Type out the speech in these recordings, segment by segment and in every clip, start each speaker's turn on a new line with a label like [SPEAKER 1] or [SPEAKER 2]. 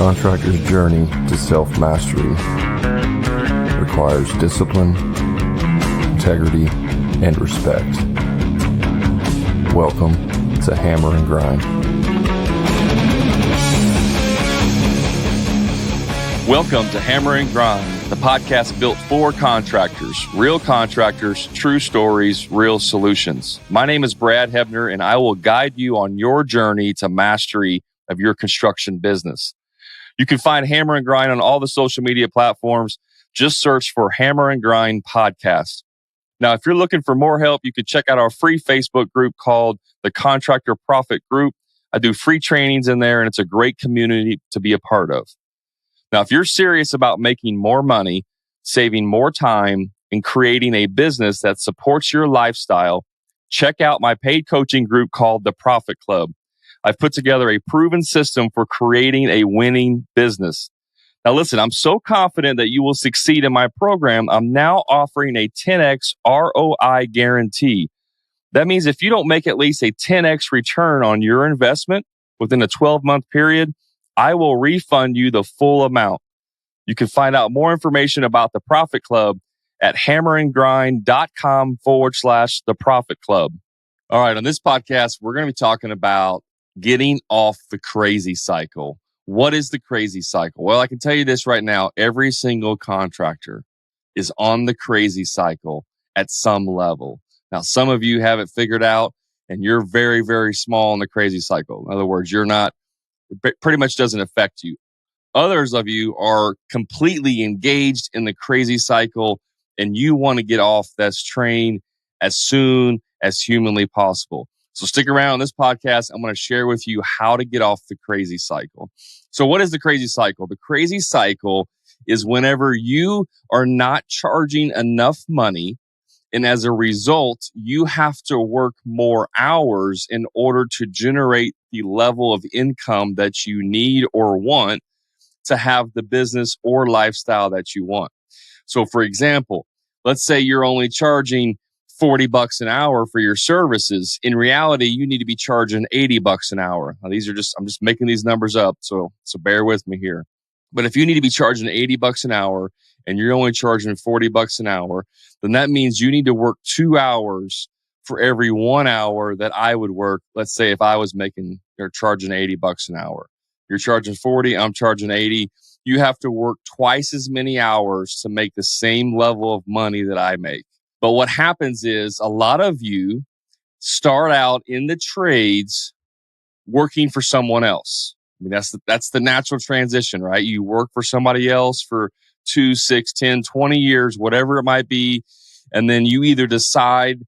[SPEAKER 1] contractor's journey to self-mastery requires discipline, integrity, and respect. Welcome to Hammer and Grind.
[SPEAKER 2] Welcome to Hammer and Grind, the podcast built for contractors, true stories, real solutions. My name is Brad Hebner, and I will guide you on your journey to mastery of your construction business. You can find Hammer and Grind on all the social media platforms. Just search for Hammer and Grind Podcast. Now, if you're looking for more help, you can check out our free Facebook group called the Contractor Profit Group. I do free trainings in there, and it's a great community to be a part of. Now, if you're serious about making more money, saving more time, and creating a business that supports your lifestyle, check out my paid coaching group called the Profit Club. I've put together a proven system for creating a winning business. Now, listen, I'm so confident that you will succeed in my program. I'm now offering a 10x ROI guarantee. That means if you don't make at least a 10x return on your investment within a 12-month period, I will refund you the full amount. You can find out more information about the Profit Club at hammerandgrind.com/the Profit Club. All right, on this podcast, we're going to be talking about getting off the crazy cycle. What is the crazy cycle? Well, I can tell you this right now. Every single contractor is on the crazy cycle at some level. Now, some of you have it figured out and you're very, very small in the crazy cycle. In other words, it pretty much doesn't affect you. Others of you are completely engaged in the crazy cycle and you want to get off that train as soon as humanly possible. So stick around on this podcast. I'm going to share with you how to get off the crazy cycle. So what is the crazy cycle? The crazy cycle is whenever you are not charging enough money, and as a result, you have to work more hours in order to generate the level of income that you need or want to have the business or lifestyle that you want. So for example, let's say you're only charging $40 an hour for your services. In reality, you need to be charging $80 an hour. Now, I'm just making these numbers up, so bear with me here. But if you need to be charging $80 an hour and you're only charging $40 an hour, then that means you need to work 2 hours for every 1 hour that I would work. Let's say if I was charging $80 an hour. You're charging 40, I'm charging 80. You have to work twice as many hours to make the same level of money that I make. But what happens is a lot of you start out in the trades working for someone else. I mean, that's the natural transition, right? You work for somebody else for 2, 6, 10, 20 years, whatever it might be. And then you either decide,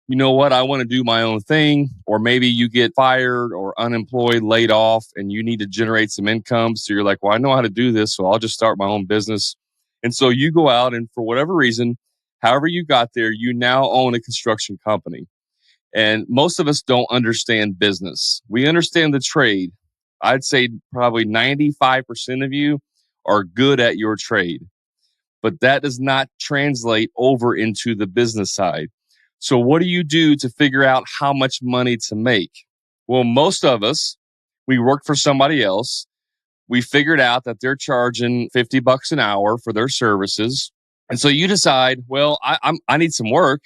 [SPEAKER 2] you know what, I want to do my own thing, or maybe you get fired or unemployed, laid off, and you need to generate some income. So you're like, well, I know how to do this, so I'll just start my own business. And so you go out and for whatever reason, however you got there, you now own a construction company. And most of us don't understand business. We understand the trade. I'd say probably 95% of you are good at your trade, but that does not translate over into the business side. So what do you do to figure out how much money to make? Well, most of us, we work for somebody else. We figured out that they're charging $50 an hour for their services. And so you decide, well, I need some work,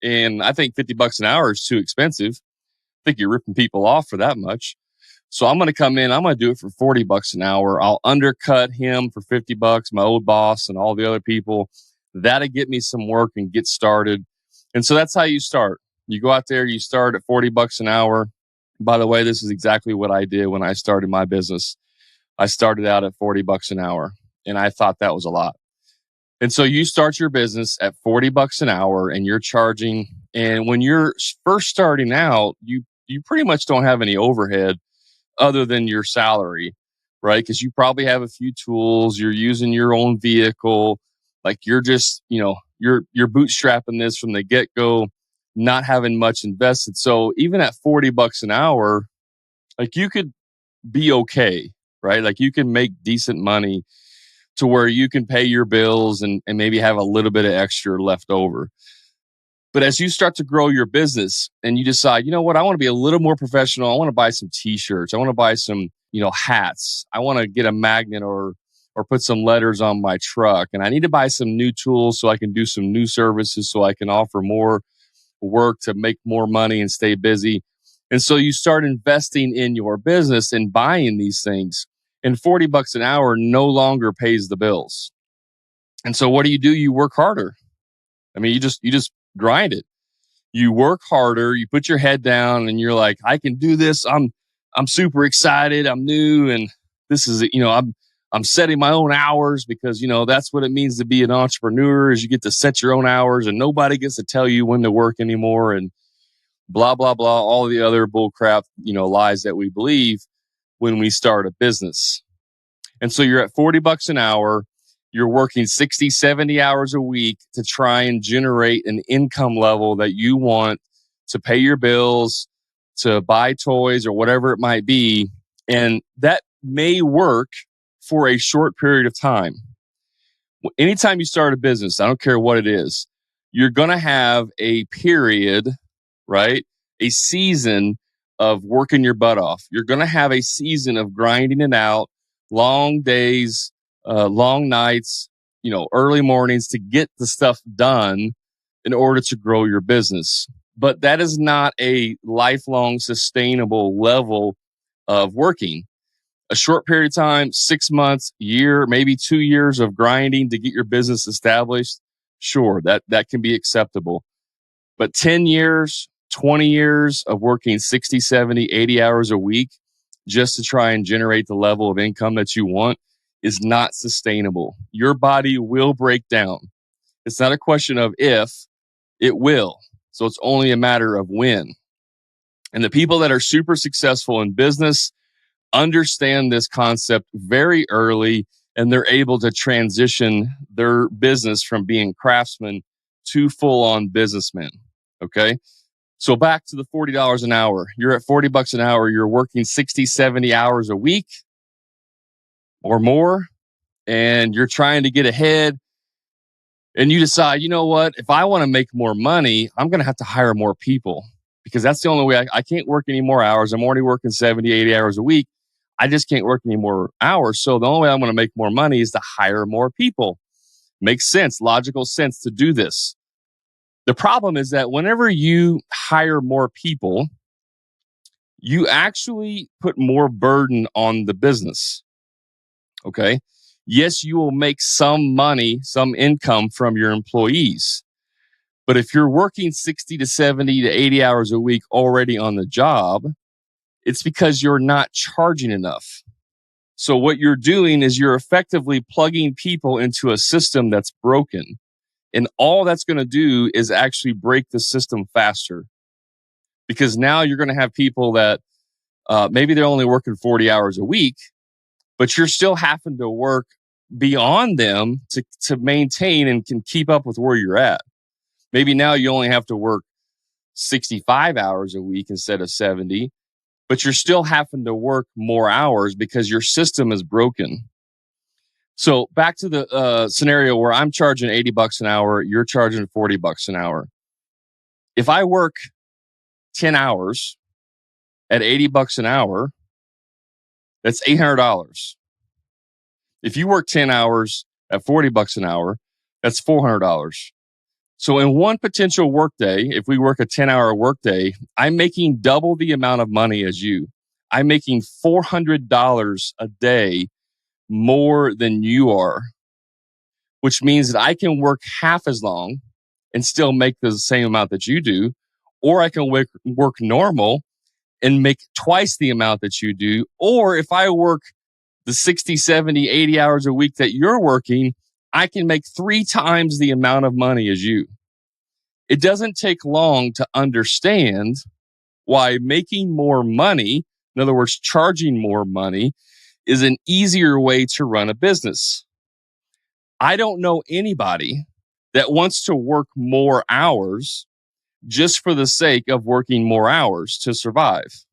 [SPEAKER 2] and I think $50 an hour is too expensive. I think you're ripping people off for that much. So I'm going to come in, I'm going to do it for $40 an hour. I'll undercut him for $50, my old boss and all the other people. That'll get me some work and get started. And so that's how you start. You go out there, you start at $40 an hour. By the way, this is exactly what I did when I started my business. I started out at $40 an hour, and I thought that was a lot. And so you start your business at $40 an hour and you're charging. And when you're first starting out, you pretty much don't have any overhead other than your salary, right? Because you probably have a few tools. You're using your own vehicle. Like you're just, you're bootstrapping this from the get-go, not having much invested. So even at $40 an hour, like you could be okay, right? Like you can make decent money to where you can pay your bills and maybe have a little bit of extra left over. But as you start to grow your business and you decide, you know what, I want to be a little more professional. I want to buy some t-shirts. I want to buy some, hats. I want to get a magnet or put some letters on my truck. And I need to buy some new tools so I can do some new services so I can offer more work to make more money and stay busy. And so you start investing in your business and buying these things. And $40 an hour no longer pays the bills. And so what do? You work harder. I mean, you just grind it. You work harder, you put your head down and you're like, I can do this. I'm super excited. I'm new. And this is, I'm setting my own hours because, that's what it means to be an entrepreneur is you get to set your own hours and nobody gets to tell you when to work anymore and blah, blah, blah, all the other bull crap, lies that we believe when we start a business. And so you're at $40 an hour. You're working 60, 70 hours a week to try and generate an income level that you want to pay your bills, to buy toys or whatever it might be. And that may work for a short period of time. Anytime you start a business, I don't care what it is, you're going to have a period, right? A season of working your butt off. You're going to have a season of grinding it out, long days, long nights, early mornings to get the stuff done in order to grow your business. But that is not a lifelong sustainable level of working. A short period of time, 6 months, year, maybe 2 years of grinding to get your business established. Sure, that can be acceptable. But 10 years, 20 years of working 60, 70, 80 hours a week just to try and generate the level of income that you want is not sustainable. Your body will break down. It's not a question of if, it will. So it's only a matter of when. And the people that are super successful in business understand this concept very early, and they're able to transition their business from being craftsmen to full-on businessmen. Okay? So back to the $40 an hour. You're at $40 an hour. You're working 60, 70 hours a week or more, and you're trying to get ahead. And you decide, you know what? If I want to make more money, I'm going to have to hire more people because that's the only way. I can't work any more hours. I'm already working 70, 80 hours a week. I just can't work any more hours. So the only way I'm going to make more money is to hire more people. Makes sense, logical sense to do this. The problem is that whenever you hire more people, you actually put more burden on the business. Okay. Yes, you will make some money, some income from your employees. But if you're working 60 to 70 to 80 hours a week already on the job, it's because you're not charging enough. So what you're doing is you're effectively plugging people into a system that's broken. And all that's going to do is actually break the system faster. Because now you're going to have people that maybe they're only working 40 hours a week, but you're still having to work beyond them to maintain and can keep up with where you're at. Maybe now you only have to work 65 hours a week instead of 70, but you're still having to work more hours because your system is broken. So back to the scenario where I'm charging $80 an hour, you're charging $40 an hour. If I work 10 hours at $80 an hour, that's $800. If you work 10 hours at $40 an hour, that's $400. So in one potential workday, if we work a 10-hour workday, I'm making double the amount of money as you. I'm making $400 a day more than you are, which means that I can work half as long and still make the same amount that you do, or I can work normal and make twice the amount that you do, or if I work the 60, 70, 80 hours a week that you're working, I can make 3 times the amount of money as you. It doesn't take long to understand why making more money, in other words, charging more money, is an easier way to run a business. I don't know anybody that wants to work more hours just for the sake of working more hours to survive.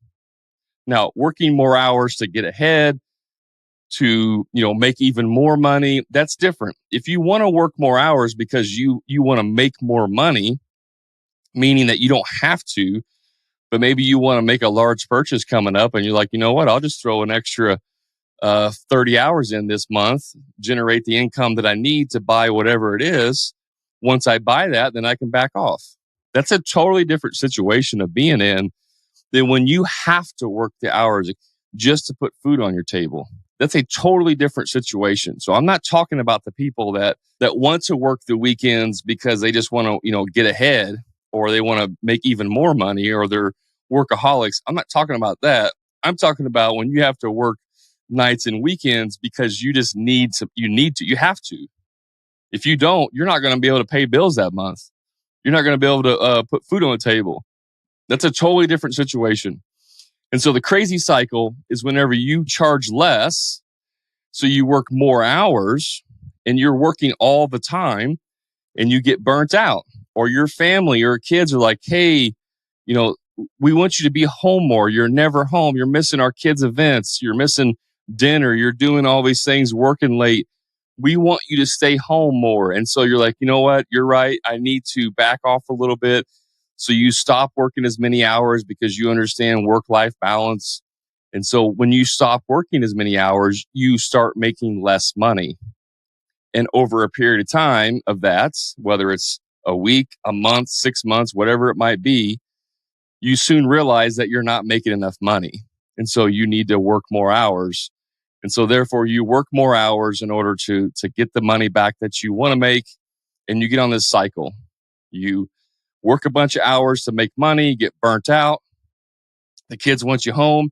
[SPEAKER 2] Now, working more hours to get ahead, to make even more money, that's different. If you want to work more hours because you want to make more money, meaning that you don't have to, but maybe you want to make a large purchase coming up and you're like, you know what, I'll just throw an extra 30 hours in this month, generate the income that I need to buy whatever it is. Once I buy that, then I can back off. That's a totally different situation of being in than when you have to work the hours just to put food on your table. That's a totally different situation. So I'm not talking about the people that want to work the weekends because they just want to, get ahead, or they want to make even more money, or they're workaholics. I'm not talking about that. I'm talking about when you have to work nights and weekends because you just you have to. If you don't, you're not going to be able to pay bills that month. You're not going to be able to put food on the table. That's a totally different situation. And so the crazy cycle is whenever you charge less, so you work more hours and you're working all the time and you get burnt out, or your family or kids are like, hey, we want you to be home more. You're never home. You're missing our kids' events. You're missing dinner. You're doing all these things, working late. We want you to stay home more. And so you're like, you know what? You're right. I need to back off a little bit. So you stop working as many hours because you understand work-life balance. And so when you stop working as many hours, you start making less money. And over a period of time of that, whether it's a week, a month, 6 months, whatever it might be, you soon realize that you're not making enough money. And so you need to work more hours. And so therefore you work more hours in order to get the money back that you want to make. And you get on this cycle. You work a bunch of hours to make money, get burnt out. The kids want you home.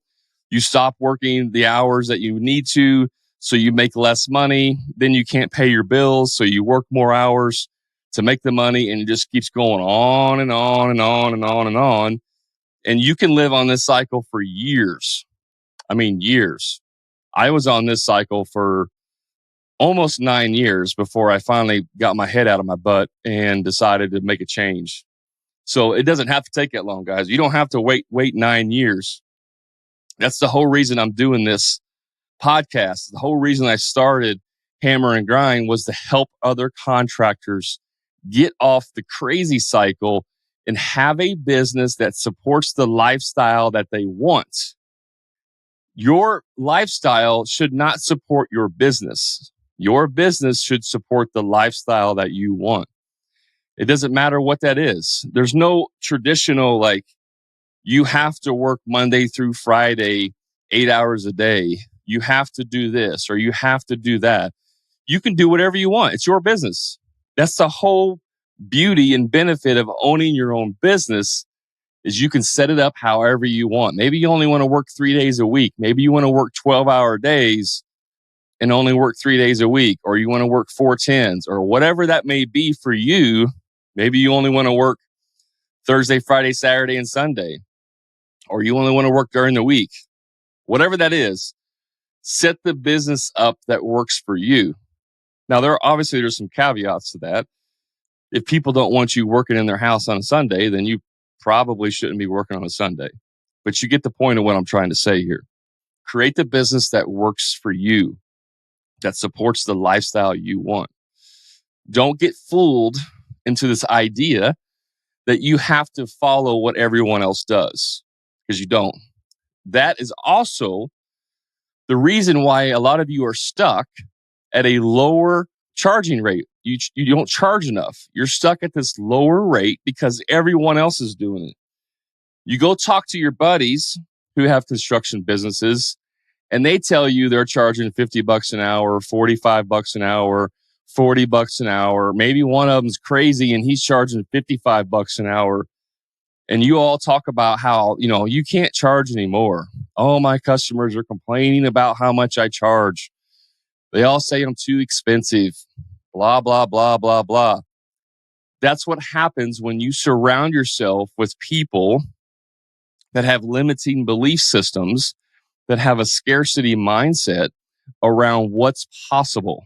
[SPEAKER 2] You stop working the hours that you need to, so you make less money. Then you can't pay your bills, so you work more hours to make the money, and it just keeps going on and on and on and on and on. And you can live on this cycle for years. I mean, years. I was on this cycle for almost 9 years before I finally got my head out of my butt and decided to make a change. So it doesn't have to take that long, guys. You don't have to wait 9 years. That's the whole reason I'm doing this podcast. The whole reason I started Hammer and Grind was to help other contractors get off the crazy cycle and have a business that supports the lifestyle that they want. Your lifestyle should not support your business. Your business should support the lifestyle that you want. It doesn't matter what that is. There's no traditional, like, you have to work Monday through Friday, 8 hours a day. You have to do this or you have to do that. You can do whatever you want. It's your business. That's the whole beauty and benefit of owning your own business, is you can set it up however you want. Maybe you only want to work 3 days a week. Maybe you want to work 12-hour days and only work 3 days a week, or you want to work 4 tens, or whatever that may be for you. Maybe you only want to work Thursday, Friday, Saturday, and Sunday, or you only want to work during the week. Whatever that is, set the business up that works for you. Now, there's some caveats to that. If people don't want you working in their house on a Sunday, then you probably shouldn't be working on a Sunday. But you get the point of what I'm trying to say here. Create the business that works for you, that supports the lifestyle you want. Don't get fooled into this idea that you have to follow what everyone else does, because you don't. That is also the reason why a lot of you are stuck at a lower charging rate. You don't charge enough. You're stuck at this lower rate because everyone else is doing it. You go talk to your buddies who have construction businesses, and they tell you they're charging $50 an hour, $45 an hour, $40 an hour. Maybe one of them's crazy and he's charging $55 an hour. And you all talk about how, you can't charge anymore. Oh, my customers are complaining about how much I charge. They all say I'm too expensive. Blah, blah, blah, blah, blah. That's what happens when you surround yourself with people that have limiting belief systems, that have a scarcity mindset around what's possible.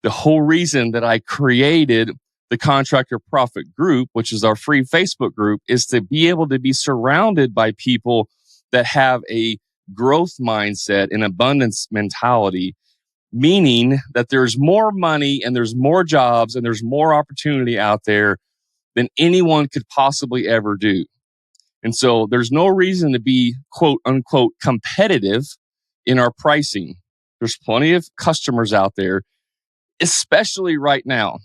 [SPEAKER 2] The whole reason that I created the Contractor Profit Group, which is our free Facebook group, is to be able to be surrounded by people that have a growth mindset and abundance mentality, meaning that there's more money and there's more jobs and there's more opportunity out there than anyone could possibly ever do. And so there's no reason to be quote unquote competitive in our pricing. There's plenty of customers out there, especially right now.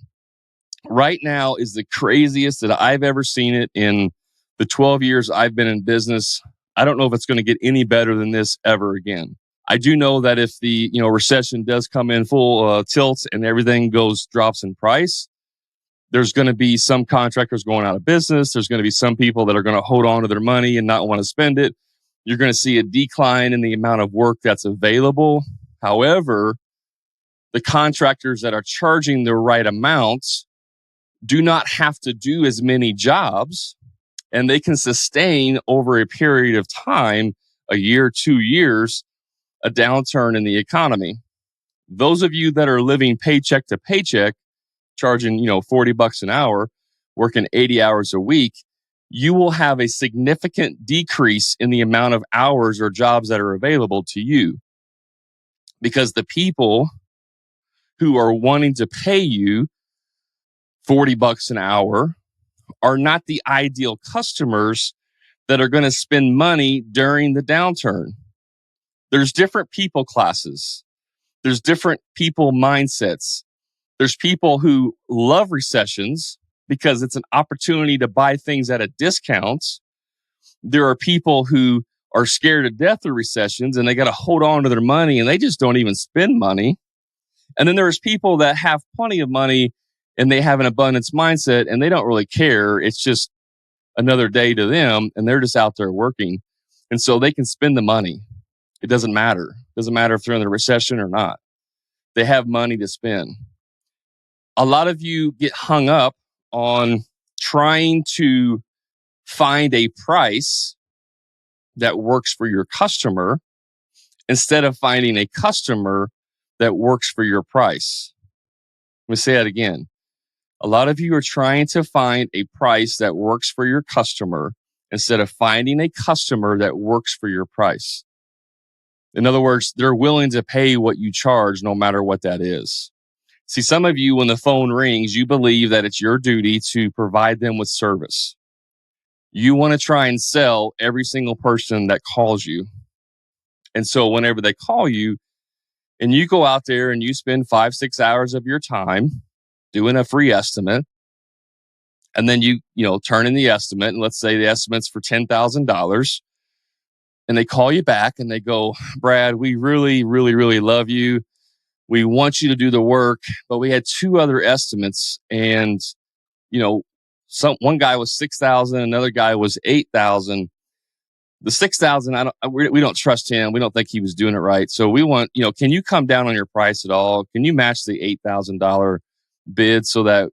[SPEAKER 2] Right now is the craziest that I've ever seen it in the 12 years I've been in business. I don't know if it's going to get any better than this ever again. I do know that if the recession does come in full tilt and everything drops in price, there's going to be some contractors going out of business. There's going to be some people that are going to hold on to their money and not want to spend it. You're going to see a decline in the amount of work that's available. However, the contractors that are charging the right amounts do not have to do as many jobs, and they can sustain over a period of time, a year, 2 years, a downturn in the economy. Those of you that are living paycheck to paycheck, charging, $40 an hour, working 80 hours a week, you will have a significant decrease in the amount of hours or jobs that are available to you, because the people who are wanting to pay you $40 an hour are not the ideal customers that are going to spend money during the downturn. There's different people classes. There's different people mindsets. There's people who love recessions because it's an opportunity to buy things at a discount. There are people who are scared to death of recessions and they got to hold on to their money and they just don't even spend money. And then there's people that have plenty of money and they have an abundance mindset and they don't really care. It's just another day to them and they're just out there working. And so they can spend the money. It doesn't matter. It doesn't matter if they're in the recession or not. They have money to spend. A lot of you get hung up on trying to find a price that works for your customer instead of finding a customer that works for your price. Let me say that again. A lot of you are trying to find a price that works for your customer instead of finding a customer that works for your price. In other words, they're willing to pay what you charge no matter what that is. See, some of you, when the phone rings, you believe that it's your duty to provide them with service. You want to try and sell every single person that calls you. And so whenever they call you and you go out there and you spend 5-6 hours of your time doing a free estimate, and then you turn in the estimate, and let's say the estimate's for $10,000, and they call you back and they go, Brad, we really, really, really love you. We want you to do the work, but we had 2 other estimates, and one guy was $6,000, another guy was $8,000. The $6,000, we don't trust him. We don't think he was doing it right. So we want, can you come down on your price at all? Can you match the $8,000 bid so that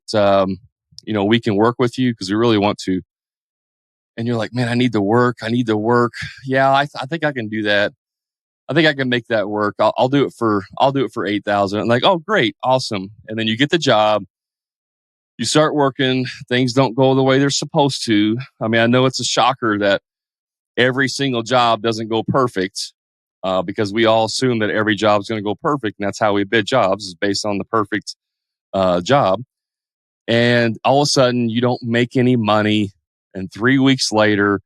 [SPEAKER 2] we can work with you, because we really want to. And you're like, man, I need the work. Yeah, I think I can do that. I think I can make that work. I'll do it for $8,000. I'm like, oh, great, awesome. And then you get the job. You start working. Things don't go the way they're supposed to. I mean, I know it's a shocker that every single job doesn't go perfect, because we all assume that every job is going to go perfect, and that's how we bid jobs, is based on the perfect job. And all of a sudden, you don't make any money. And 3 weeks later,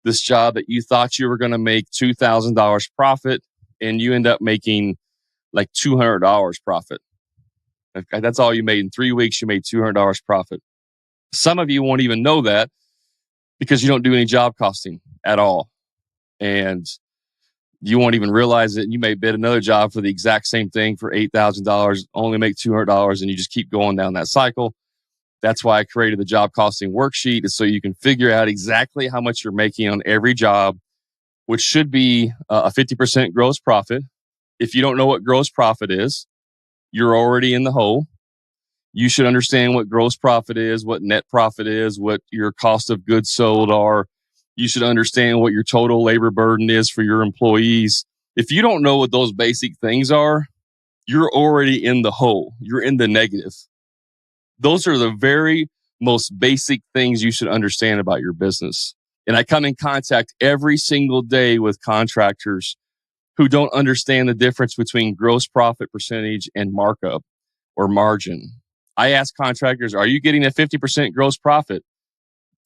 [SPEAKER 2] this job that you thought you were going to make $2,000 profit, and you end up making like $200 profit. Okay, that's all you made. In 3 weeks, you made $200 profit. Some of you won't even know that because you don't do any job costing at all. And you won't even realize it. And you may bid another job for the exact same thing for $8,000, only make $200, and you just keep going down that cycle. That's why I created the job costing worksheet, is so you can figure out exactly how much you're making on every job, which should be a 50% gross profit. If you don't know what gross profit is, you're already in the hole. You should understand what gross profit is, what net profit is, what your cost of goods sold are. You should understand what your total labor burden is for your employees. If you don't know what those basic things are, you're already in the hole. You're in the negative. Those are the very most basic things you should understand about your business. And I come in contact every single day with contractors who don't understand the difference between gross profit percentage and markup or margin. I ask contractors, are you getting a 50% gross profit?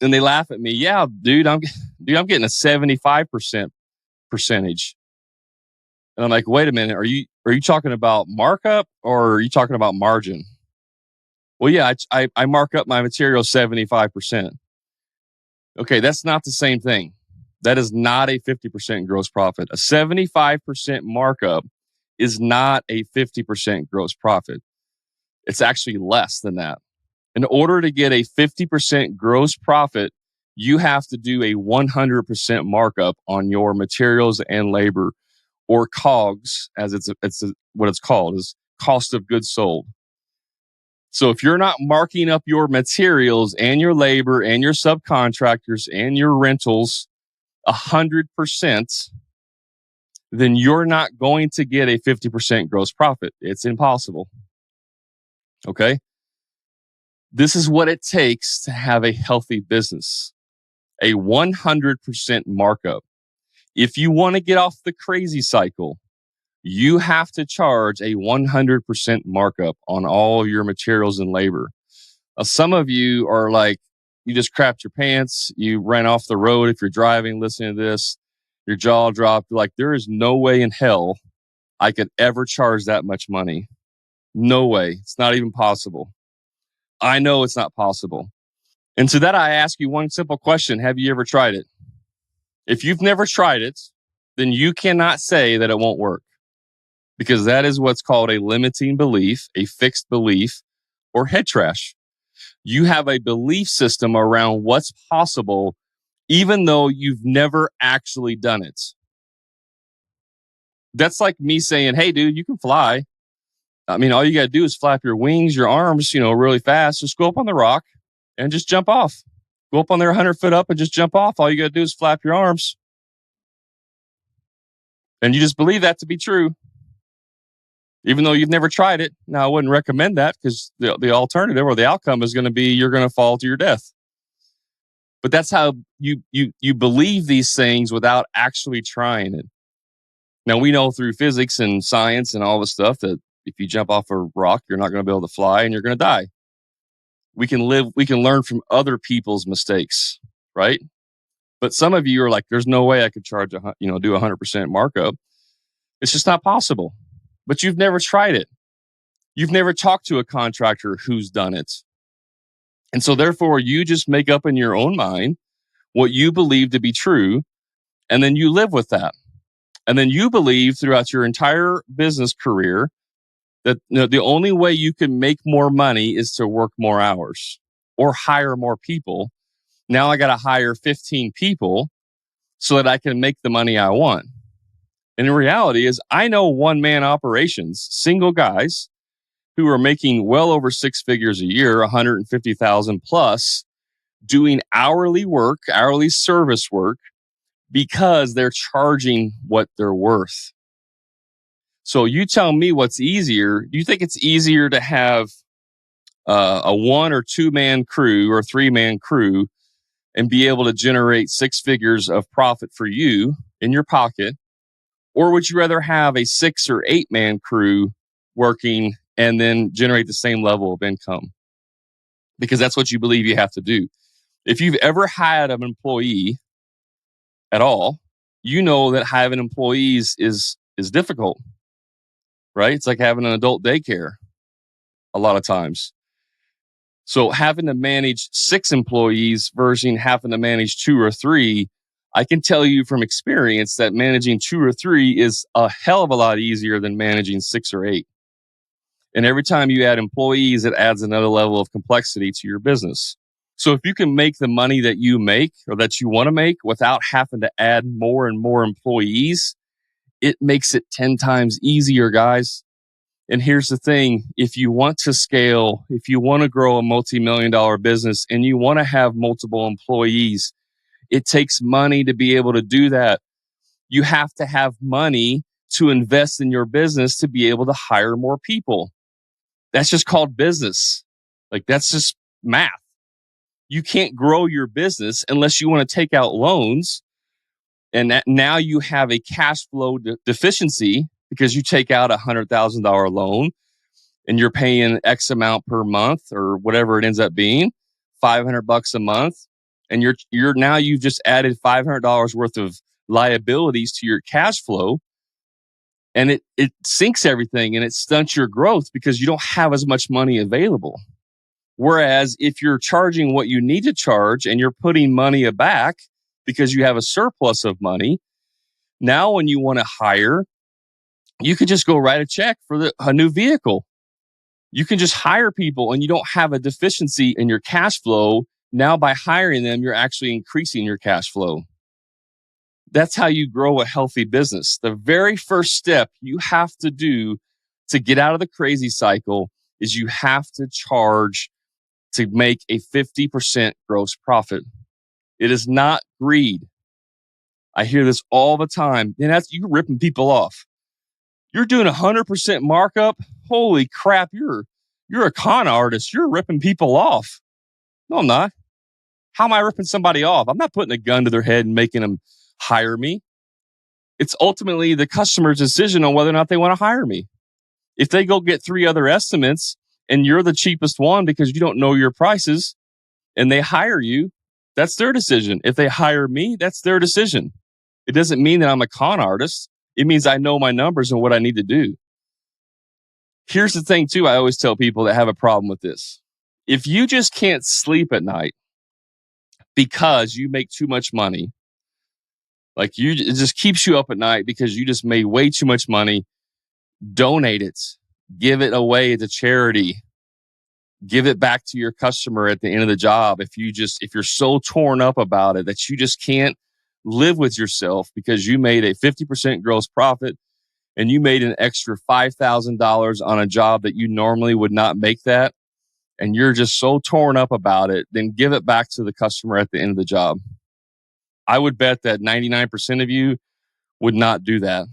[SPEAKER 2] And they laugh at me. Yeah, dude, I'm getting a 75% percentage. And I'm like, wait a minute, are you talking about markup or are you talking about margin? Well, yeah, I mark up my material 75%. Okay, that's not the same thing. That is not a 50% gross profit. A 75% markup is not a 50% gross profit. It's actually less than that. In order to get a 50% gross profit, you have to do a 100% markup on your materials and labor, or COGS, as it's what it's called, is cost of goods sold. So if you're not marking up your materials and your labor and your subcontractors and your rentals 100%, then you're not going to get a 50% gross profit. It's impossible. Okay? This is what it takes to have a healthy business. A 100% markup. If you want to get off the crazy cycle, you have to charge a 100% markup on all your materials and labor. Some of you are like, you just crapped your pants. You ran off the road. If you're driving, listening to this, your jaw dropped. Like, there is no way in hell I could ever charge that much money. No way. It's not even possible. I know it's not possible. And to that, I ask you one simple question. Have you ever tried it? If you've never tried it, then you cannot say that it won't work, because that is what's called a limiting belief, a fixed belief, or head trash. You have a belief system around what's possible, even though you've never actually done it. That's like me saying, hey, dude, you can fly. I mean, all you got to do is flap your wings, your arms, really fast. Just go up on the rock and just jump off. Go up on there 100 foot up and just jump off. All you got to do is flap your arms. And you just believe that to be true, even though you've never tried it. Now, I wouldn't recommend that, because the alternative or the outcome is going to be you're going to fall to your death. But that's how you believe these things without actually trying it. Now, we know through physics and science and all this stuff that if you jump off a rock, you're not going to be able to fly and you're going to die. We can learn from other people's mistakes, right? But some of you are like, there's no way I could charge, do 100% markup. It's just not possible. But you've never tried it. You've never talked to a contractor who's done it. And so therefore, you just make up in your own mind what you believe to be true, and then you live with that. And then you believe throughout your entire business career that the only way you can make more money is to work more hours or hire more people. Now I got to hire 15 people so that I can make the money I want. And in reality is, I know one-man operations, single guys who are making well over 6 figures a year, 150,000 plus, doing hourly work, hourly service work, because they're charging what they're worth. So you tell me what's easier. Do you think it's easier to have a 1 or 2 man crew or 3 man crew and be able to generate 6 figures of profit for you in your pocket? Or would you rather have a 6 or 8 man crew working and then generate the same level of income? Because that's what you believe you have to do. If you've ever had an employee at all, you know that having employees is difficult, right? It's like having an adult daycare a lot of times. So having to manage 6 employees versus having to manage 2 or 3, I can tell you from experience that managing 2 or 3 is a hell of a lot easier than managing 6 or 8. And every time you add employees, it adds another level of complexity to your business. So if you can make the money that you make or that you want to make without having to add more and more employees, it makes it 10 times easier, guys. And here's the thing. If you want to scale, if you want to grow a multi-million-dollar business and you want to have multiple employees, it takes money to be able to do that. You have to have money to invest in your business to be able to hire more people. That's just called business. Like, that's just math. You can't grow your business unless you want to take out loans. And that now you have a cash flow deficiency because you take out $100,000 loan and you're paying X amount per month or whatever it ends up being, $500 a month. and you're now you've just added $500 worth of liabilities to your cash flow, and it sinks everything and it stunts your growth because you don't have as much money available. Whereas if you're charging what you need to charge and you're putting money back because you have a surplus of money, now when you want to hire, you can just go write a check for a new vehicle. You can just hire people and you don't have a deficiency in your cash flow. Now by hiring them, you're actually increasing your cash flow. That's how you grow a healthy business. The very first step you have to do to get out of the crazy cycle is you have to charge to make a 50% gross profit. It is not greed. I hear this all the time. And that's you ripping people off. You're doing 100% markup. Holy crap, you're a con artist. You're ripping people off. No, I'm not. How am I ripping somebody off? I'm not putting a gun to their head and making them hire me. It's ultimately the customer's decision on whether or not they want to hire me. If they go get 3 other estimates and you're the cheapest one because you don't know your prices and they hire you, that's their decision. If they hire me, that's their decision. It doesn't mean that I'm a con artist. It means I know my numbers and what I need to do. Here's the thing too, I always tell people that have a problem with this. If you just can't sleep at night because you make too much money, like it just keeps you up at night because you just made way too much money, donate it. Give it away to charity. Give it back to your customer at the end of the job. If you're so torn up about it that you just can't live with yourself because you made a 50% gross profit and you made an extra $5,000 on a job that you normally would not make that, and you're just so torn up about it, then give it back to the customer at the end of the job. I would bet that 99% of you would not do that.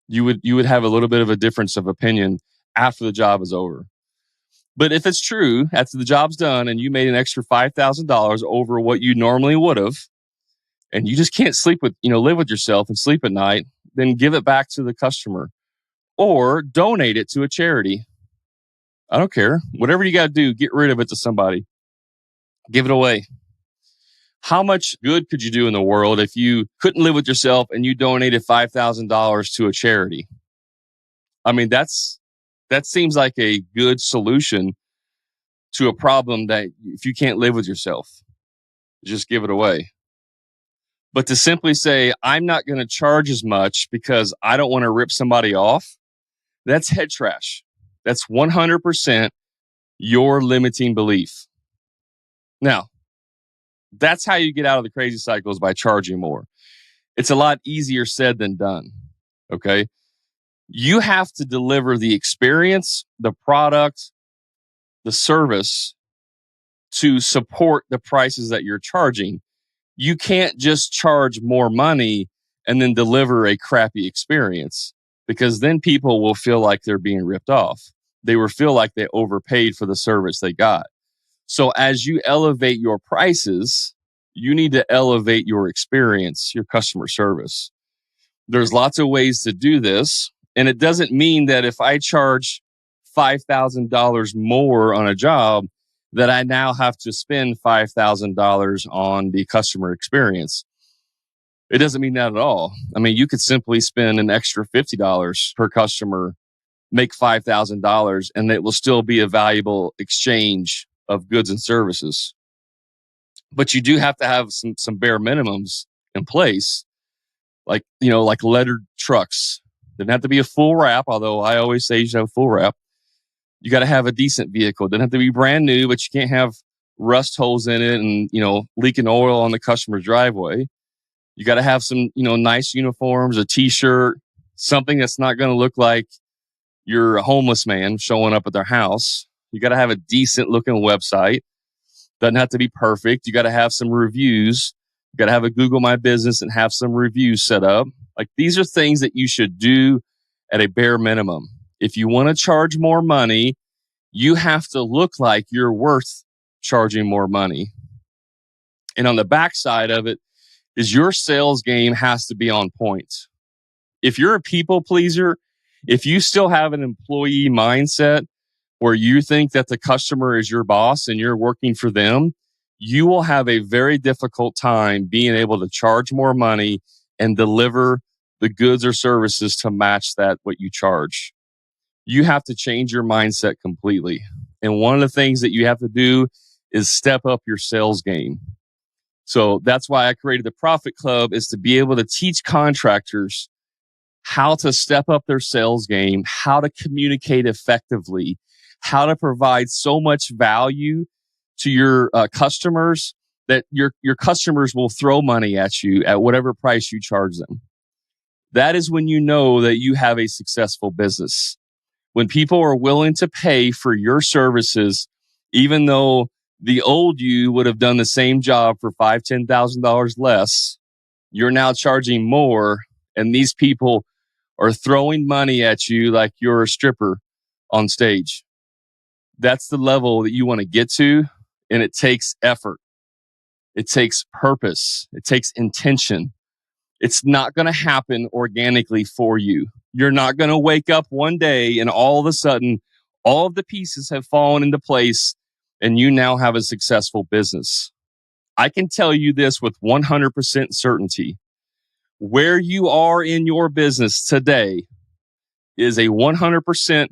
[SPEAKER 2] You would have a little bit of a difference of opinion after the job is over. But if it's true, after the job's done and you made an extra $5,000 over what you normally would have, and you just can't live with yourself and sleep at night, then give it back to the customer or donate it to a charity. I don't care. Whatever you got to do, get rid of it to somebody. Give it away. How much good could you do in the world if you couldn't live with yourself and you donated $5,000 to a charity? I mean, that seems like a good solution to a problem that if you can't live with yourself, just give it away. But to simply say, I'm not going to charge as much because I don't want to rip somebody off, that's head trash. That's 100% your limiting belief. Now, that's how you get out of the crazy cycles, by charging more. It's a lot easier said than done. Okay. You have to deliver the experience, the product, the service to support the prices that you're charging. You can't just charge more money and then deliver a crappy experience, because then people will feel like they're being ripped off. They will feel like they overpaid for the service they got. So as you elevate your prices, you need to elevate your experience, your customer service. There's lots of ways to do this. And it doesn't mean that if I charge $5,000 more on a job, that I now have to spend $5,000 on the customer experience. It doesn't mean that at all. I mean, you could simply spend an extra $50 per customer, make $5,000, and it will still be a valuable exchange of goods and services. But you do have to have some bare minimums in place, like lettered trucks. Doesn't have to be a full wrap, although I always say you should have a full wrap. You got to have a decent vehicle. Doesn't have to be brand new, but you can't have rust holes in it and, leaking oil on the customer's driveway. You got to have some, nice uniforms, a t-shirt, something that's not going to look like you're a homeless man showing up at their house. You got to have a decent looking website. Doesn't have to be perfect. You got to have some reviews. You got to have a Google My Business and have some reviews set up. Like, these are things that you should do at a bare minimum. If you want to charge more money, you have to look like you're worth charging more money. And on the backside of it is your sales game has to be on point. If you're a people pleaser, if you still have an employee mindset where you think that the customer is your boss and you're working for them, you will have a very difficult time being able to charge more money and deliver the goods or services to match that what you charge. You have to change your mindset completely. And one of the things that you have to do is step up your sales game. So that's why I created the Profit Club, is to be able to teach contractors how to step up their sales game, how to communicate effectively, how to provide so much value to your customers that your customers will throw money at you at whatever price you charge them. That is when you know that you have a successful business. When people are willing to pay for your services, even though the old you would have done the same job for $5,000, $10,000 less, you're now charging more, and these people are throwing money at you like you're a stripper on stage. That's the level that you want to get to, and it takes effort. It takes purpose. It takes intention. It's not going to happen organically for you. You're not going to wake up one day and all of a sudden, all of the pieces have fallen into place and you now have a successful business. I can tell you this with 100% certainty. Where you are in your business today is a 100%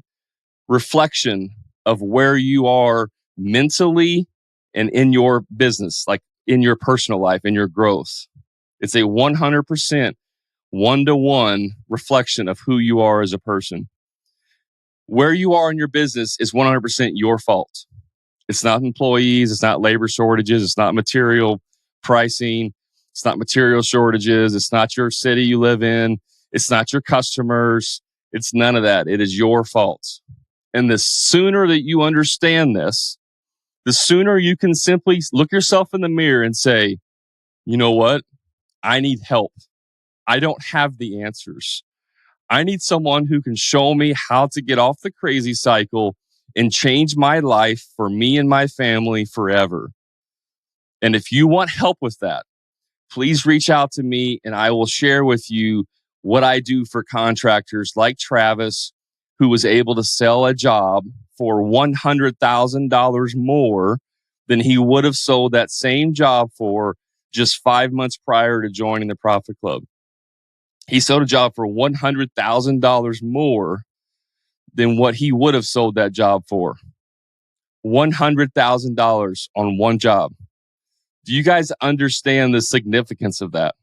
[SPEAKER 2] reflection of where you are mentally and in your business, like in your personal life, in your growth. It's a 100% one-to-one reflection of who you are as a person. Where you are in your business is 100% your fault. It's not employees. It's not labor shortages. It's not material pricing. It's not material shortages. It's not your city you live in. It's not your customers. It's none of that. It is your fault. And the sooner that you understand this, the sooner you can simply look yourself in the mirror and say, you know what? I need help. I don't have the answers. I need someone who can show me how to get off the crazy cycle and change my life for me and my family forever. And if you want help with that, please reach out to me and I will share with you what I do for contractors like Travis, who was able to sell a job for $100,000 more than he would have sold that same job for just 5 months prior to joining the Profit Club. He sold a job for $100,000 more than what he would have sold that job for. $100,000 on one job. Do you guys understand the significance of that?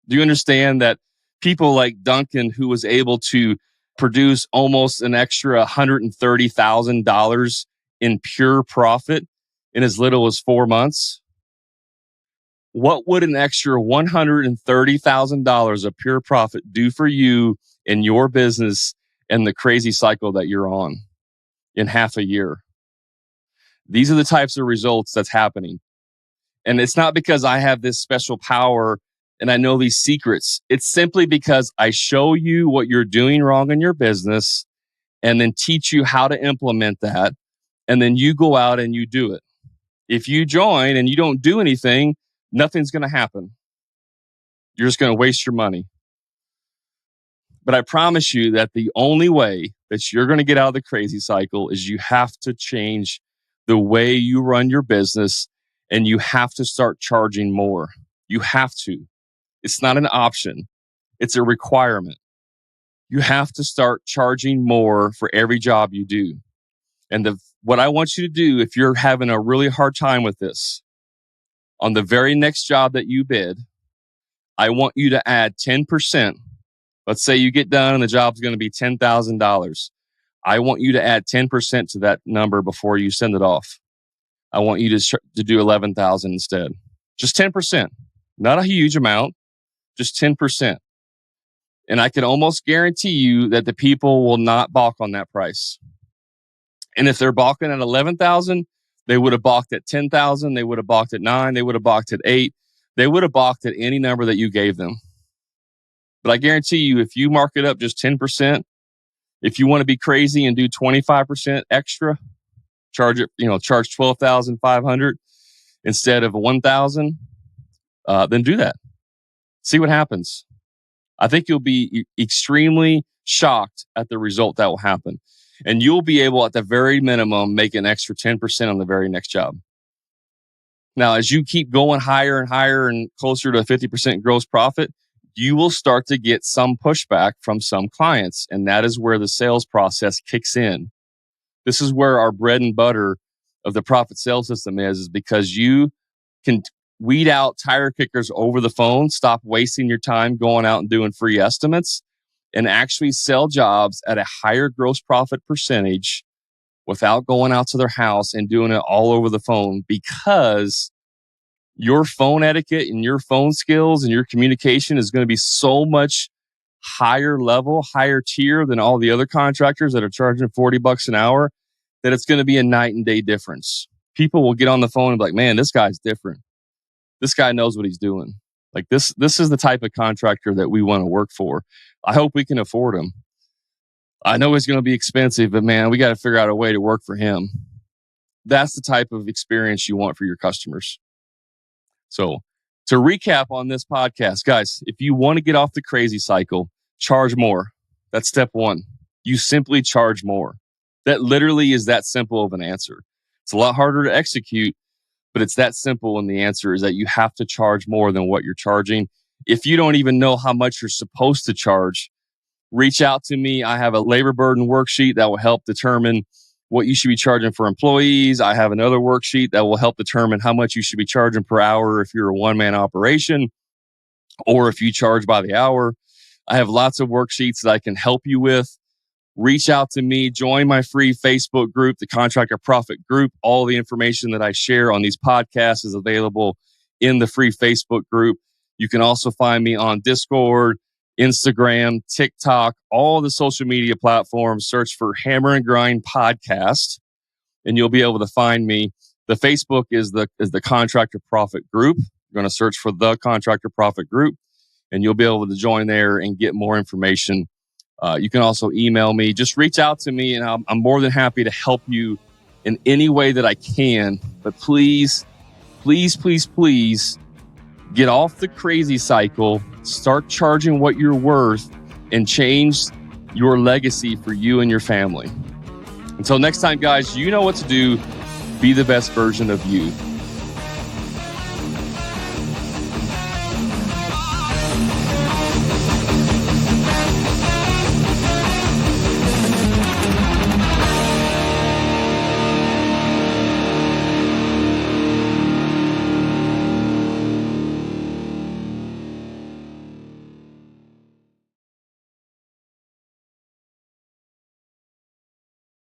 [SPEAKER 2] Do you understand that people like Duncan, who was able to produce almost an extra $130,000 in pure profit in as little as 4 months? What would an extra $130,000 of pure profit do for you in your business and the crazy cycle that you're on in half a year? These are the types of results that's happening. And it's not because I have this special power and I know these secrets. It's simply because I show you what you're doing wrong in your business and then teach you how to implement that. And then you go out and you do it. If you join and you don't do anything, nothing's going to happen. You're just going to waste your money. But I promise you that the only way that you're going to get out of the crazy cycle is you have to change the way you run your business and you have to start charging more. You have to. It's not an option. It's a requirement. You have to start charging more for every job you do. And what I want you to do, if you're having a really hard time with this, on the very next job that you bid, I want you to add 10%. Let's say you get done and the job's going to be $10,000. I want you to add 10% to that number before you send it off. I want you to do 11,000 instead. Just 10%. Not a huge amount, just 10%. And I can almost guarantee you that the people will not balk on that price. And if they're balking at 11,000, they would have balked at 10,000. They would have balked at 9. They would have balked at 8. They would have balked at any number that you gave them. But I guarantee you, if you mark it up just 10%, if you want to be crazy and do 25% extra, charge 12,500 instead of 1,000, then do that. See what happens. I think you'll be extremely shocked at the result that will happen. And you'll be able, at the very minimum, make an extra 10% on the very next job. Now, as you keep going higher and higher and closer to 50% gross profit, you will start to get some pushback from some clients. And that is where the sales process kicks in. This is where our bread and butter of the profit sales system is because you can weed out tire kickers over the phone, stop wasting your time going out and doing free estimates, and actually sell jobs at a higher gross profit percentage without going out to their house and doing it all over the phone, because your phone etiquette and your phone skills and your communication is going to be so much higher level, higher tier than all the other contractors that are charging $40 an hour, that it's going to be a night and day difference. People will get on the phone and be like, man, this guy's different. This guy knows what he's doing. Like this is the type of contractor that we want to work for. I hope we can afford him. I know it's going to be expensive, but man, we got to figure out a way to work for him. That's the type of experience you want for your customers. So to recap on this podcast, guys, if you want to get off the crazy cycle, charge more. That's step one. You simply charge more. That literally is that simple of an answer. It's a lot harder to execute, but it's that simple. And the answer is that you have to charge more than what you're charging. If you don't even know how much you're supposed to charge, reach out to me. I have a labor burden worksheet that will help determine what you should be charging for employees. I have another worksheet that will help determine how much you should be charging per hour if you're a one-man operation or if you charge by the hour. I have lots of worksheets that I can help you with. Reach out to me. Join my free Facebook group, the Contractor Profit Group. All the information that I share on these podcasts is available in the free Facebook group. You can also find me on Discord, Instagram, TikTok, all the social media platforms. Search for Hammer and Grind Podcast, and you'll be able to find me. The Facebook is the Contractor Profit Group. You're going to search for the Contractor Profit Group, and you'll be able to join there and get more information. You can also email me. Just reach out to me, and I'm more than happy to help you in any way that I can. But please, please, please, please, get off the crazy cycle, start charging what you're worth, and change your legacy for you and your family. Until next time, guys, you know what to do. Be the best version of you.